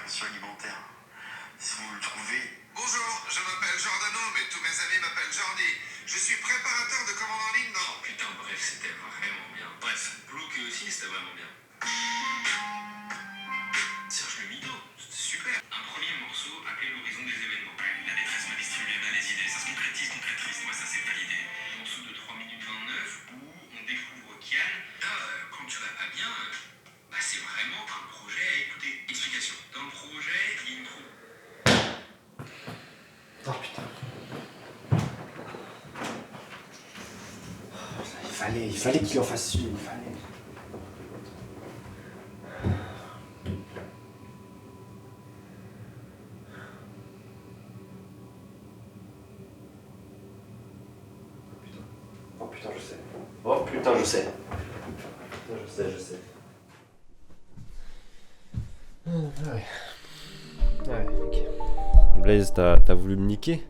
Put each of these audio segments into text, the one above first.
sur alimentaire. Si vous le trouvez... Bonjour, je m'appelle Giordano, mais tous mes amis m'appellent Jordi. Je suis préparateur de commandes en ligne dans... Oh putain, bref, c'était vraiment bien. Bref, Brooke aussi, c'était vraiment bien. Serge le Mito, c'était super. Un premier morceau appelé l'horizon des événements. Ouais, la détresse m'a distribué bien les idées. Ça se concrétise, moi ça c'est validé. Morceau de 3 minutes 29 où on découvre Kian. Là, quand tu vas pas bien, c'est vraiment un projet à écouter. Explication. Dans le projet, il y a une trou. Oh putain. Il fallait qu'il en fasse une, il fallait. Oh putain, je sais. Oh putain, je sais. Je sais. Ouais, ok. Blaze, t'as voulu me niquer?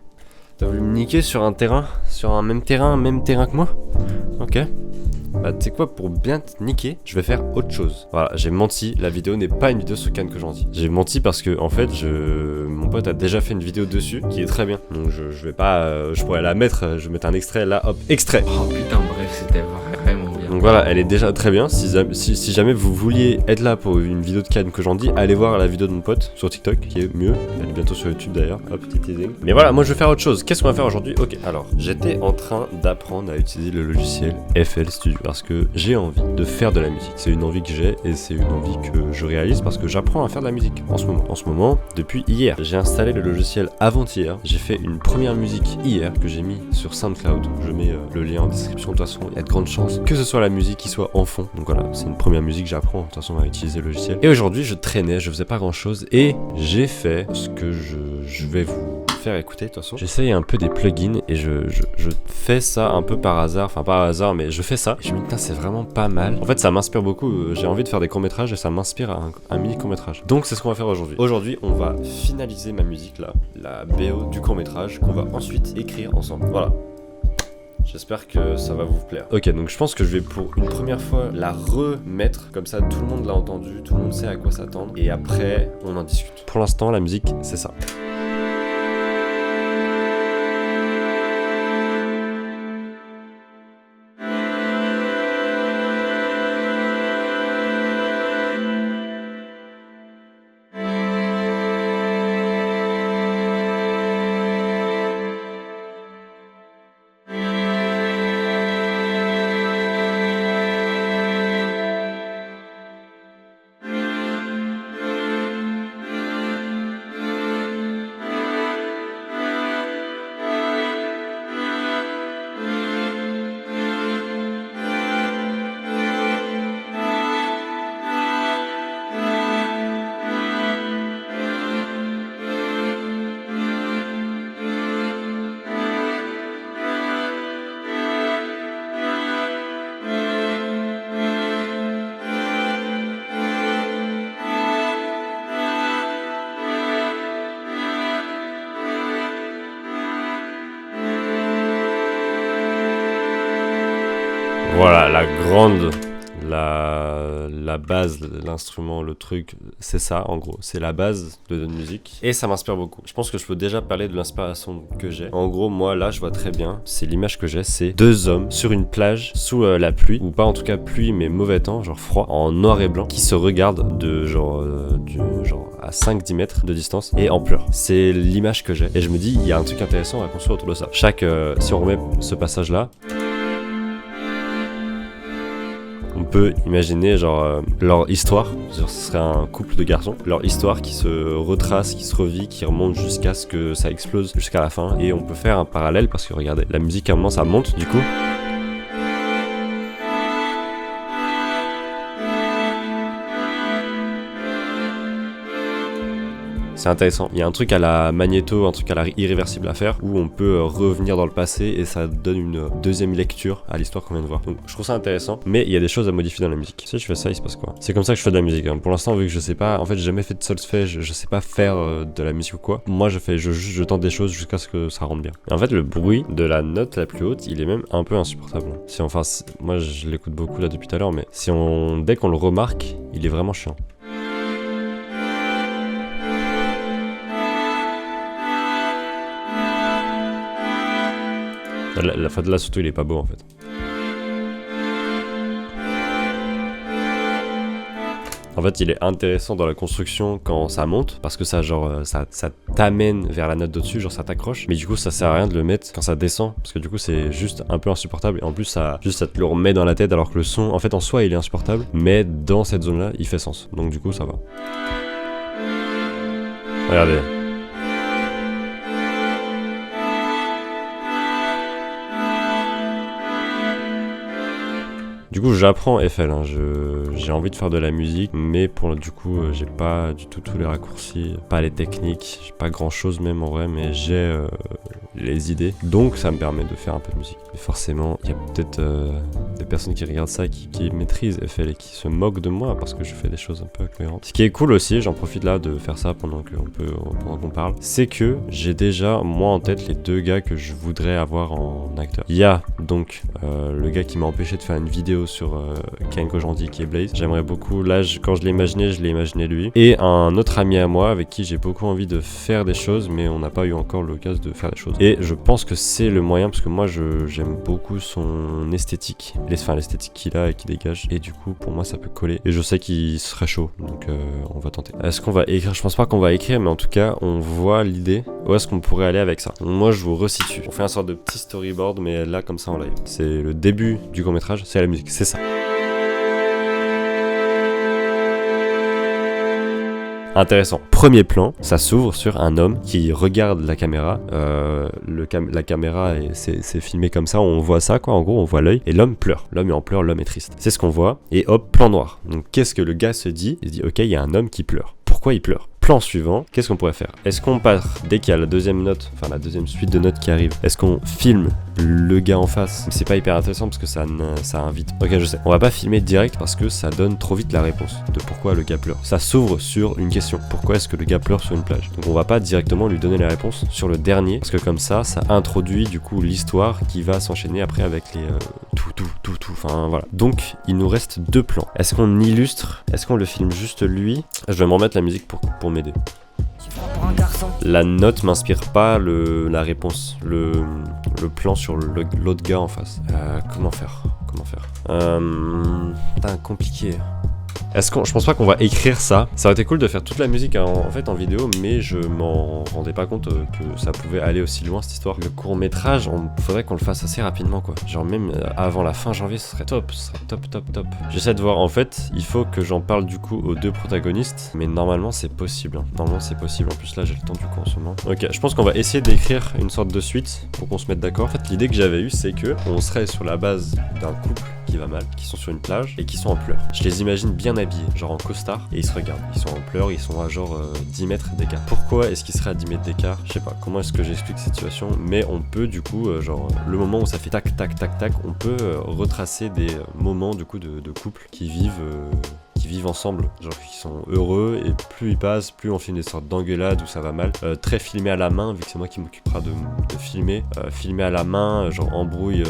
T'as voulu me niquer sur un terrain? Sur un même terrain que moi? Ok. Bah tu sais quoi, pour bien te niquer, je vais faire autre chose. Voilà, j'ai menti, la vidéo n'est pas une vidéo sur Can que j'en dis. J'ai menti parce que en fait, mon pote a déjà fait une vidéo dessus qui est très bien. Donc je vais pas, je pourrais la mettre, je vais mettre un extrait là, hop, extrait. Oh putain, bref, c'était vraiment bien. Donc voilà, elle est déjà très bien. Si jamais vous vouliez être là pour une vidéo de Can que j'en dis, allez voir la vidéo de mon pote sur TikTok qui est mieux. Elle est bientôt sur YouTube d'ailleurs. Hop, petit teasing. Mais voilà, moi je vais faire autre chose. Qu'est-ce qu'on va faire aujourd'hui? Ok, alors j'étais en train d'apprendre à utiliser le logiciel FL Studio parce que j'ai envie de faire de la musique. C'est une envie que j'ai et c'est une envie que je réalise parce que j'apprends à faire de la musique en ce moment. En ce moment, depuis hier, j'ai installé le logiciel avant-hier. J'ai fait une première musique hier que j'ai mis sur SoundCloud. Je mets le lien en description. De toute façon, il y a de grandes chances que ce soit la musique qui soit en fond. Donc voilà, c'est une première musique que j'apprends de toute façon à utiliser le logiciel. Et aujourd'hui, je traînais, je faisais pas grand chose et j'ai fait ce que je vais vous faire écouter de toute façon. J'essaye un peu des plugins et je fais ça un peu par hasard, enfin pas par hasard mais je fais ça et je me dis putain c'est vraiment pas mal. En fait ça m'inspire beaucoup, j'ai envie de faire des courts-métrages et ça m'inspire à un mini court-métrage. Donc c'est ce qu'on va faire aujourd'hui. Aujourd'hui on va finaliser ma musique là, la BO du court-métrage qu'on va ensuite écrire ensemble. Voilà. J'espère que ça va vous plaire. Ok, donc je pense que je vais pour une première fois la remettre, comme ça tout le monde l'a entendu, tout le monde sait à quoi s'attendre, et après on en discute. Pour l'instant la musique c'est ça. Voilà, la grande, la base, l'instrument, le truc, c'est ça en gros, c'est la base de notre musique et ça m'inspire beaucoup. Je pense que je peux déjà parler de l'inspiration que j'ai. En gros, moi là, je vois très bien, c'est l'image que j'ai, c'est deux hommes sur une plage sous la pluie, ou pas en tout cas pluie mais mauvais temps, genre froid, en noir et blanc, qui se regardent de genre à 5-10 mètres de distance et en pleurent. C'est l'image que j'ai et je me dis, il y a un truc intéressant à construire autour de ça. Si on remet ce passage là, on peut imaginer genre leur histoire, genre ce serait un couple de garçons, leur histoire qui se retrace, qui se revit, qui remonte jusqu'à ce que ça explose jusqu'à la fin. Et on peut faire un parallèle parce que regardez, la musique à un moment ça monte du coup. C'est intéressant. Il y a un truc à la Magnéto, un truc à la irréversible à faire où on peut revenir dans le passé et ça donne une deuxième lecture à l'histoire qu'on vient de voir. Donc je trouve ça intéressant, mais il y a des choses à modifier dans la musique. Si je fais ça, il se passe quoi? C'est comme ça que je fais de la musique. Hein. Pour l'instant, vu que je sais pas, en fait, j'ai jamais fait de solfège, je sais pas faire de la musique ou quoi. Moi, je tente des choses jusqu'à ce que ça rentre bien. Et en fait, le bruit de la note la plus haute, il est même un peu insupportable. Moi, je l'écoute beaucoup là depuis tout à l'heure, mais dès qu'on le remarque, il est vraiment chiant. La fin de là, surtout, il est pas beau en fait. En fait, il est intéressant dans la construction quand ça monte, parce que ça, genre, ça t'amène vers la note d'au-dessus, genre ça t'accroche. Mais du coup, ça sert à rien de le mettre quand ça descend, parce que du coup, c'est juste un peu insupportable. Et en plus, ça te le remet dans la tête, alors que le son, en fait, en soi, il est insupportable. Mais dans cette zone-là, il fait sens. Donc du coup, ça va. Regardez. Du coup, j'apprends FL, hein. J'ai envie de faire de la musique, mais du coup, j'ai pas du tout tous les raccourcis, pas les techniques, j'ai pas grand chose même en vrai, mais j'ai les idées. Donc, ça me permet de faire un peu de musique. Mais forcément, il y a peut-être des personnes qui regardent ça, qui maîtrisent FL et qui se moquent de moi parce que je fais des choses un peu incohérentes. Ce qui est cool aussi, j'en profite là de faire ça pendant qu'on parle, c'est que j'ai déjà, moi en tête, les 2 gars que je voudrais avoir en acteur. Il y a donc le gars qui m'a empêché de faire une vidéo sur Ken Kojandi qui est Blaze. J'aimerais beaucoup, là quand je l'ai imaginé lui. Et un autre ami à moi avec qui j'ai beaucoup envie de faire des choses, mais on n'a pas eu encore l'occasion de faire des choses. Et je pense que c'est le moyen, parce que moi j'aime beaucoup son esthétique, l'esthétique qu'il a et qu'il dégage. Et du coup pour moi ça peut coller. Et je sais qu'il serait chaud, donc on va tenter. Est-ce qu'on va écrire? Je pense pas qu'on va écrire, mais en tout cas on voit l'idée. Où est-ce qu'on pourrait aller avec ça? Moi je vous resitue. On fait un sorte de petit storyboard, mais là comme ça en live. C'est le début du court-métrage, c'est la musique, c'est ça. Intéressant. Premier plan, ça s'ouvre sur un homme qui regarde la caméra. La caméra, c'est filmé comme ça, on voit ça quoi, en gros on voit l'œil. Et l'homme pleure, l'homme est en pleurs, l'homme est triste. C'est ce qu'on voit. Et hop, plan noir. Donc qu'est-ce que le gars se dit? Il se dit ok, il y a un homme qui pleure. Pourquoi il pleure? Plan suivant, qu'est-ce qu'on pourrait faire? Est-ce qu'on part, dès qu'il y a la deuxième note, enfin la deuxième suite de notes qui arrive, est-ce qu'on filme le gars en face? Mais c'est pas hyper intéressant parce que ça invite. Ok, je sais. On va pas filmer direct parce que ça donne trop vite la réponse de pourquoi le gars pleure. Ça s'ouvre sur une question. Pourquoi est-ce que le gars pleure sur une plage? Donc on va pas directement lui donner la réponse sur le dernier parce que comme ça introduit du coup l'histoire qui va s'enchaîner après avec les tout. Enfin voilà. Donc il nous reste 2 plans. Est-ce qu'on illustre? Est-ce qu'on le filme juste lui? Je vais me remettre la musique pour m'aider. La note m'inspire pas la réponse, le plan sur l'autre gars en face. Comment faire? Putain, compliqué. Je pense pas qu'on va écrire ça. Ça aurait été cool de faire toute la musique en vidéo, mais je m'en rendais pas compte que ça pouvait aller aussi loin cette histoire. Le court métrage, faudrait qu'on le fasse assez rapidement quoi. Genre même avant la fin janvier, ce serait top. J'essaie de voir, en fait, il faut que j'en parle du coup aux 2 protagonistes, mais normalement c'est possible. En plus là j'ai le temps du coup en ce moment. Ok, je pense qu'on va essayer d'écrire une sorte de suite pour qu'on se mette d'accord. En fait, l'idée que j'avais eue, c'est que on serait sur la base d'un couple qui va mal, qui sont sur une plage et qui sont en pleurs. Je les imagine bien habillés, genre en costard, et ils se regardent. Ils sont en pleurs, ils sont à genre 10 mètres d'écart. Pourquoi est-ce qu'ils seraient à 10 mètres d'écart? Je sais pas, comment est-ce que j'explique cette situation, mais on peut du coup, le moment où ça fait tac, tac, tac, tac, on peut retracer des moments du coup de couple qui vivent ensemble, genre qui sont heureux, et plus ils passent, plus on filme des sortes d'engueulades où ça va mal. Très filmé à la main, vu que c'est moi qui m'occupera de filmer. Filmé à la main, genre embrouille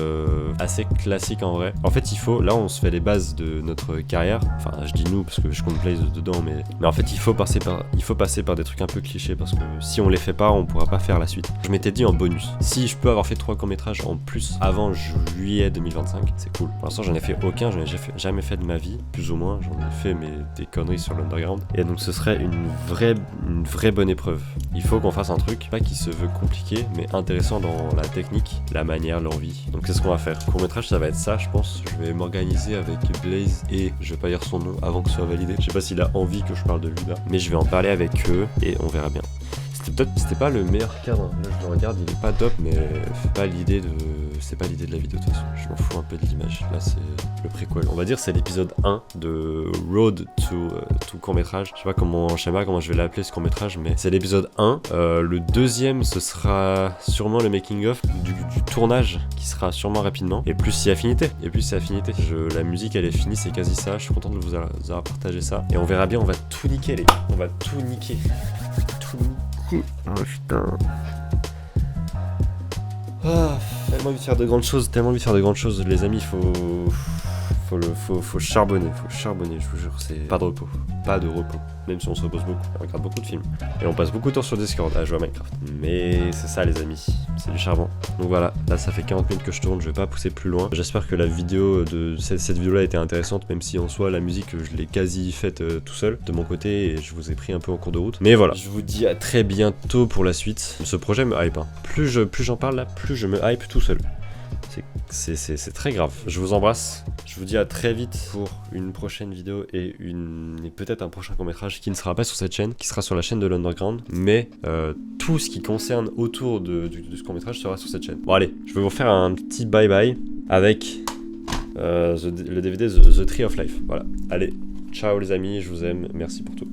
assez classique en vrai. En fait, là on se fait les bases de notre carrière. Enfin, je dis nous parce que je compte Blaze dedans, mais en fait il faut passer par des trucs un peu clichés parce que si on les fait pas, on pourra pas faire la suite. Je m'étais dit en bonus, si je peux avoir fait 3 courts-métrages en plus avant juillet 2025, c'est cool. Pour l'instant, j'en ai fait aucun, j'en ai jamais fait de ma vie, plus ou moins. J'en ai fait des conneries sur l'underground, et donc ce serait une vraie bonne épreuve. Il faut qu'on fasse un truc pas qui se veut compliqué mais intéressant dans la technique, la manière, l'envie. Donc c'est ce qu'on va faire. Court-métrage, ça va être ça, je pense. Je vais m'organiser avec Blaze et je vais pas dire son nom avant que ce soit validé. Je sais pas s'il a envie que je parle de lui là, mais je vais en parler avec eux et on verra bien. C'était pas le meilleur cadre. Là je le regarde, il est pas top, mais c'est pas l'idée de la vidéo de toute façon. Je m'en fous un peu de l'image. Là c'est le préquel. On va dire c'est l'épisode 1 de Road to court-métrage. Je sais pas comment je vais l'appeler ce court-métrage, mais c'est l'épisode 1. Le deuxième, ce sera sûrement le making-of du tournage qui sera sûrement rapidement. Et plus si affinité. La musique elle est finie, c'est quasi ça. Je suis content de vous avoir partagé ça. Et on verra bien, on va tout niquer les gars. On va tout niquer. Oh putain. Tellement envie de faire de grandes choses, les amis, Faut charbonner, je vous jure, c'est pas de repos. Pas de repos. Même si on se repose beaucoup, on regarde beaucoup de films. Et on passe beaucoup de temps sur Discord à jouer à Minecraft. Mais c'est ça les amis, c'est du charbon. Donc voilà, là ça fait 40 minutes que je tourne, je vais pas pousser plus loin. J'espère que la vidéo de cette vidéo là était intéressante, même si en soi la musique je l'ai quasi faite tout seul de mon côté et je vous ai pris un peu en cours de route. Mais voilà, je vous dis à très bientôt pour la suite. Ce projet me hype, hein. Plus j'en parle là, plus je me hype tout seul. C'est très grave. Je vous embrasse. Je vous dis à très vite pour une prochaine vidéo et peut-être un prochain court-métrage qui ne sera pas sur cette chaîne, qui sera sur la chaîne de l'Underground. Mais tout ce qui concerne autour de ce court-métrage sera sur cette chaîne. Bon allez, je vais vous faire un petit bye-bye avec le DVD The Tree of Life. Voilà. Allez, ciao les amis, je vous aime. Merci pour tout.